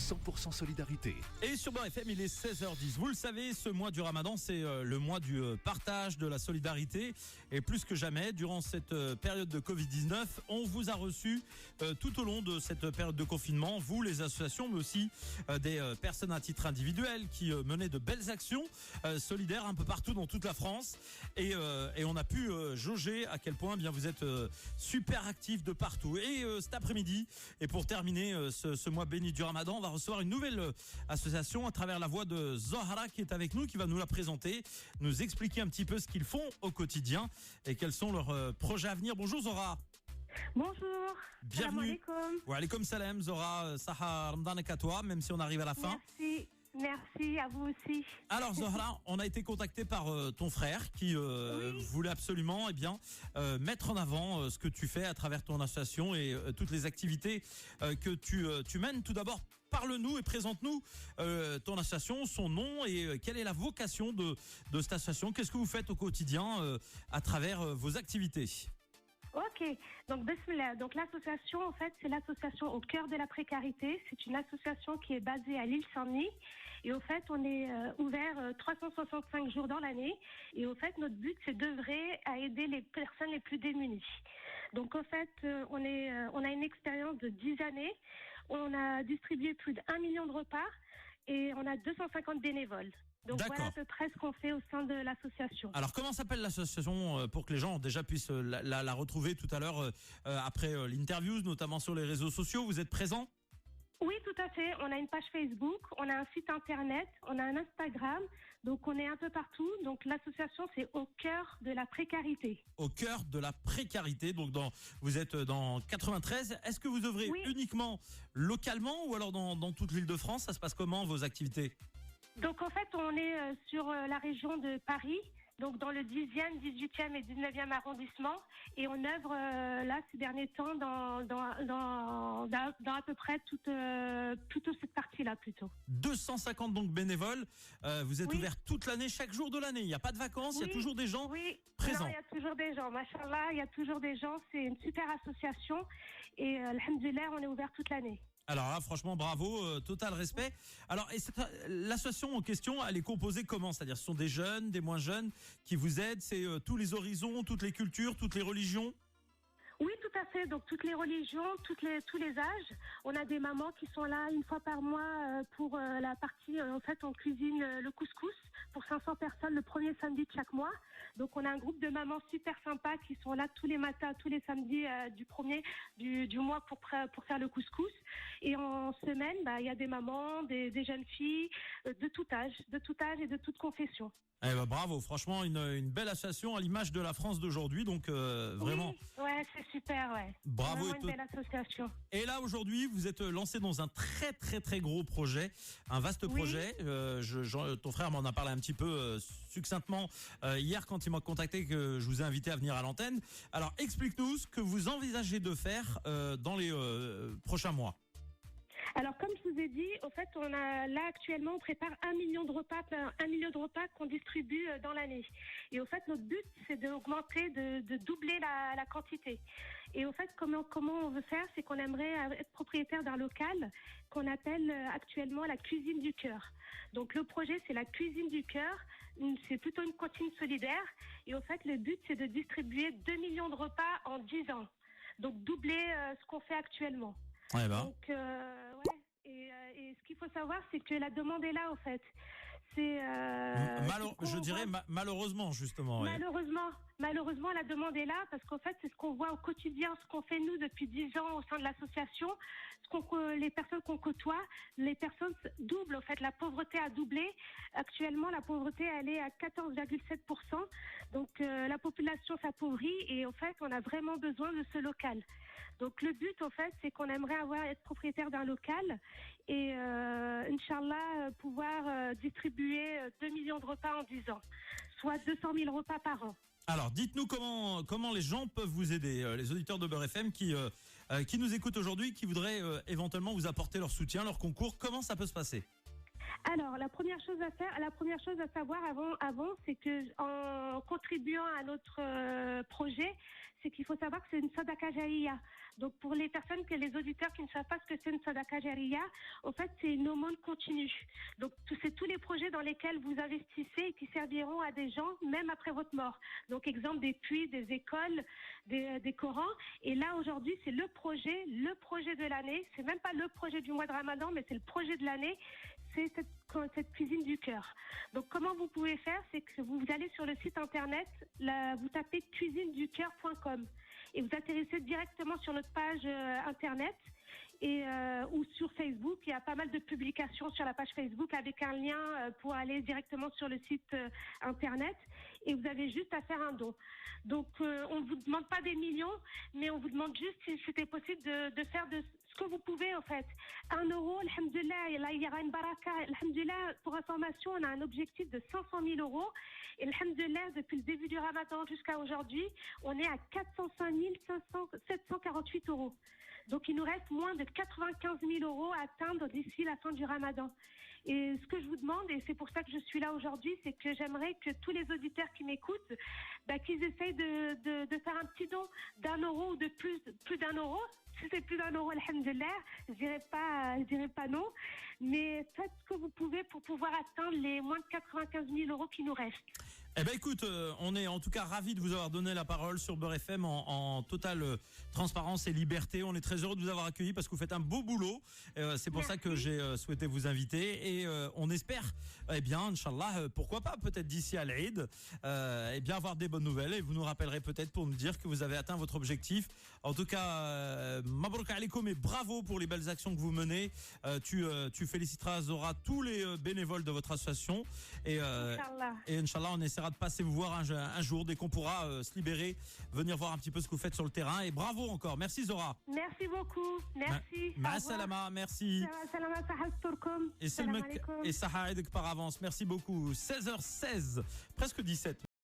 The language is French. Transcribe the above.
100% solidarité. Et sur Beurre FM, il est 16h10. Vous le savez, ce mois du Ramadan, c'est le mois du partage, de la solidarité. Et plus que jamais, durant cette période de Covid-19, on vous a reçu tout au long de cette période de confinement, vous, les associations, mais aussi des personnes à titre individuel qui menaient de belles actions solidaires un peu partout dans toute la France. Et on a pu jauger à quel point bien vous êtes super actifs de partout. Et cet après-midi, et pour terminer ce mois béni du Ramadan, on va recevoir une nouvelle association à travers la voix de Zohra qui est avec nous, qui va nous la présenter, nous expliquer un petit peu ce qu'ils font au quotidien et quels sont leurs projets à venir. Bonjour Zohra. Bonjour. Bienvenue. Wa alaykoum salam Zohra, Saha Ramadan à toi, même si on arrive à la fin. Merci à vous aussi. Alors Zohra, on a été contacté par ton frère qui voulait absolument mettre en avant ce que tu fais à travers ton association et toutes les activités que tu mènes. Tout d'abord, parle-nous et présente-nous ton association, son nom et quelle est la vocation de cette association. Qu'est-ce que vous faites au quotidien à travers vos activités? Ok, donc Bismillah. Donc l'association, en fait, c'est l'association au cœur de la précarité. C'est une association qui est basée à l'île Saint-Denis. Et au fait, on est ouvert 365 jours dans l'année. Et au fait, notre but, c'est d'œuvrer à aider les personnes les plus démunies. Donc au fait, on a une expérience de 10 années. On a distribué plus d'1 million de repas et on a 250 bénévoles. Donc voilà à peu près ce qu'on fait au sein de l'association. Alors comment s'appelle l'association pour que les gens déjà puissent la retrouver tout à l'heure après l'interview, notamment sur les réseaux sociaux? Vous êtes présent? Oui, tout à fait. On a une page Facebook, on a un site internet, on a un Instagram, donc on est un peu partout. Donc l'association, c'est au cœur de la précarité. Au cœur de la précarité, donc vous êtes dans 93. Est-ce que vous œuvrez uniquement localement ou alors dans toute l'île de France? Ça se passe comment vos activités? Donc en fait, on est sur la région de Paris, donc dans le 10e, 18e et 19e arrondissement, et on œuvre là ces derniers temps dans à peu près toute cette partie-là plutôt. 250 donc bénévoles. Vous êtes ouvert toute l'année, chaque jour de l'année. Il n'y a pas de vacances, il y a toujours des gens présents. Non, il y a toujours des gens. Machallah, il y a toujours des gens. C'est une super association et alhamdoulilah, on est ouvert toute l'année. Alors là, franchement, bravo, total respect. Alors, l'association en question, elle est composée comment? C'est-à-dire, ce sont des jeunes, des moins jeunes qui vous aident? C'est tous les horizons, toutes les cultures, toutes les religions? Oui, tout à fait. Donc toutes les religions, tous les âges. On a des mamans qui sont là une fois par mois pour la partie. En fait, on cuisine le couscous pour 500 personnes le premier samedi de chaque mois. Donc on a un groupe de mamans super sympas qui sont là tous les matins, tous les samedis du mois pour faire le couscous. Et en semaine, il y a des mamans, des jeunes filles de tout âge et de toute confession. Eh ben, bravo, franchement une belle association à l'image de la France d'aujourd'hui, donc vraiment. Oui, ouais, c'est super, ouais. Bravo, une belle association. Et là aujourd'hui, vous êtes lancé dans un très très très gros projet, un vaste projet. Ton frère m'en a parlé un petit peu succinctement hier quand il m'a contacté, que je vous ai invité à venir à l'antenne. Alors explique-nous ce que vous envisagez de faire dans les prochains mois. Alors, comme je vous ai dit, au fait, actuellement, on prépare 1 million de repas qu'on distribue dans l'année. Et au fait, notre but, c'est d'augmenter, de doubler la quantité. Et au fait, comment on veut faire, c'est qu'on aimerait être propriétaire d'un local qu'on appelle actuellement la cuisine du cœur. Donc, le projet, c'est la cuisine du cœur. C'est plutôt une cantine solidaire. Et au fait, le but, c'est de distribuer 2 millions de repas en 10 ans. Donc, doubler ce qu'on fait actuellement. Ouais, bah. Donc, et ce qu'il faut savoir, c'est que la demande est là, en fait. C'est je dirais malheureusement, justement. Ouais. Malheureusement, la demande est là parce qu'en fait, c'est ce qu'on voit au quotidien, ce qu'on fait nous depuis 10 ans au sein de l'association, les personnes qu'on côtoie, les personnes doublent. En fait, la pauvreté a doublé. Actuellement, la pauvreté, elle est à 14,7%. Donc, la population s'appauvrit et en fait, on a vraiment besoin de ce local. Donc, le but, en fait, c'est qu'on aimerait être propriétaire d'un local et, Inch'Allah, pouvoir distribuer 2 millions de repas en 10 ans, soit 200 000 repas par an. Alors, dites-nous comment les gens peuvent vous aider, les auditeurs de Beurre FM qui nous écoutent aujourd'hui, qui voudraient éventuellement vous apporter leur soutien, leur concours. Comment ça peut se passer? Alors, la première chose à savoir avant, c'est que en contribuant à notre projet, c'est qu'il faut savoir que c'est une sadaqa jariya. Donc pour les personnes, les auditeurs qui ne savent pas ce que c'est une sadaqa jariya, au fait c'est une aumône continue. Donc c'est tous les projets dans lesquels vous investissez et qui serviront à des gens même après votre mort. Donc exemple des puits, des écoles, des Corans. Et là aujourd'hui c'est le projet de l'année. C'est même pas le projet du mois de Ramadan, mais c'est le projet de l'année. C'est cette cuisine du cœur. Donc comment vous pouvez faire, c'est que vous allez sur le site internet, vous tapez cuisineducoeur.com et vous atterrissez directement sur notre page internet ou sur Facebook. Il y a pas mal de publications sur la page Facebook avec un lien pour aller directement sur le site internet et vous avez juste à faire un don. Donc on ne vous demande pas des millions, mais on vous demande juste si c'était possible de faire de ce que vous pouvez en fait. 1 euro, alhamdoulilah, là il y aura une baraka. Alhamdoulilah, pour information, on a un objectif de 500 000 euros. Et alhamdoulilah, depuis le début du Ramadan jusqu'à aujourd'hui, on est à 405 748 euros. Donc il nous reste moins de 95 000 euros à atteindre d'ici la fin du Ramadan. Et ce que je vous demande, et c'est pour ça que je suis là aujourd'hui, c'est que j'aimerais que tous les auditeurs qui m'écoutent, qu'ils essayent de faire un petit don d'1 euro ou de plus d'1 euro. Si c'est plus d'1 euro, alhamdoulilah, je dirais pas non. Mais faites ce que vous pouvez pour pouvoir atteindre les moins de 95 000 euros qui nous restent. Eh ben écoute, on est en tout cas ravis de vous avoir donné la parole sur Beurre FM en totale transparence et liberté. On est très heureux de vous avoir accueilli parce que vous faites un beau boulot. C'est pour ça que j'ai souhaité vous inviter et on espère, eh bien, Inch'Allah, pourquoi pas, peut-être d'ici à l'Eid, eh bien avoir des bonnes nouvelles et vous nous rappellerez peut-être pour nous dire que vous avez atteint votre objectif. En tout cas, Mabrouk alaikum et bravo pour les belles actions que vous menez. Tu féliciteras Zora, tous les bénévoles de votre association et Inch'Allah, on essaiera de passer vous voir un jour dès qu'on pourra se libérer, venir voir un petit peu ce que vous faites sur le terrain et bravo encore. Merci Zora. Merci beaucoup. Merci. Ma salama, merci. Et Saha Aidek par avance. Merci beaucoup. 16h16, presque 17.